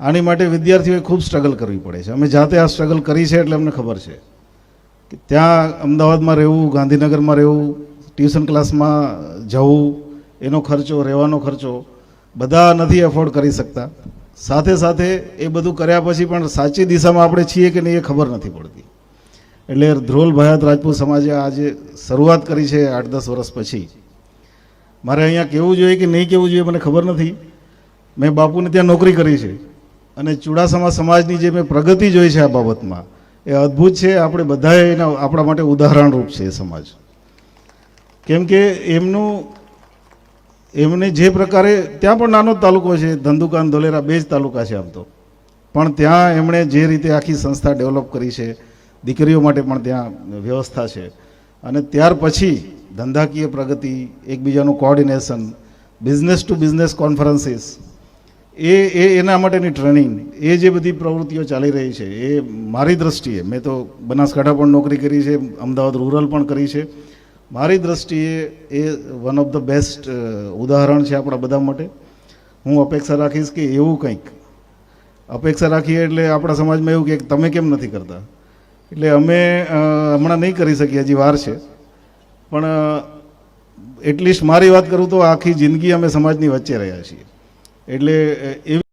આની માટે વિદ્યાર્થીઓએ ખૂબ સ્ટ્રગલ કરવી પડે છે. અમે જાતે આ સ્ટ્રગલ કરી છે એટલે અમને ખબર છે કે ત્યાં અમદાવાદમાં રહેવું, ગાંધીનગરમાં રહેવું, ટ્યુશન ક્લાસમાં જવું, એનો ખર્ચો, રહેવાનો ખર્ચો બધા નથી એફોર્ડ કરી શકતા. સાથે સાથે એ બધું કર્યા પછી પણ સાચી દિશામાં આપણે છીએ કે નહીં એ ખબર નથી પડતી. એટલે ધ્રોલ ભયાત રાજપૂત સમાજે આજે શરૂઆત કરી છે 8-10 વર્ષ પછી. મારે અહીંયા કહેવું જોઈએ કે નહીં કહેવું જોઈએ મને ખબર નથી. મેં બાપુને ત્યાં નોકરી કરી છે અને ચુડાસમા સમાજની જે મેં પ્રગતિ જોઈ છે આ બાબતમાં એ અદ્ભુત છે. આપણે બધાએ એના આપણા માટે ઉદાહરણરૂપ છે એ સમાજ. કેમ કે એમને જે પ્રકારે ત્યાં પણ નાનો તાલુકો છે, ધંધુકા ધોલેરા 2 જ તાલુકા છે આમ તો, પણ ત્યાં એમણે જે રીતે આખી સંસ્થા ડેવલપ કરી છે, દીકરીઓ માટે પણ ત્યાં વ્યવસ્થા છે. અને ત્યાર પછી ધંધાકીય પ્રગતિ, એકબીજાનું coordination, business to business conferences, એના માટેની ટ્રેનિંગ, એ જે બધી પ્રવૃત્તિઓ ચાલી રહી છે એ મારી દ્રષ્ટિએ, મેં તો બનાસકાંઠા પણ નોકરી કરી છે, અમદાવાદ રૂરલ પણ કરી છે, મારી દ્રષ્ટિએ એ વન ઓફ ધ બેસ્ટ ઉદાહરણ છે આપણા બધા માટે. હું અપેક્ષા રાખીશ કે એવું કંઈક અપેક્ષા રાખીએ એટલે આપણા સમાજમાં એવું કે તમે કેમ નથી કરતા, એટલે અમે હમણાં નહીં કરી શકીએ, હજી વાર છે, પણ એટલીસ્ટ મારી વાત કરું તો આખી જિંદગી અમે સમાજની વચ્ચે રહ્યા છીએ. એટલે એવી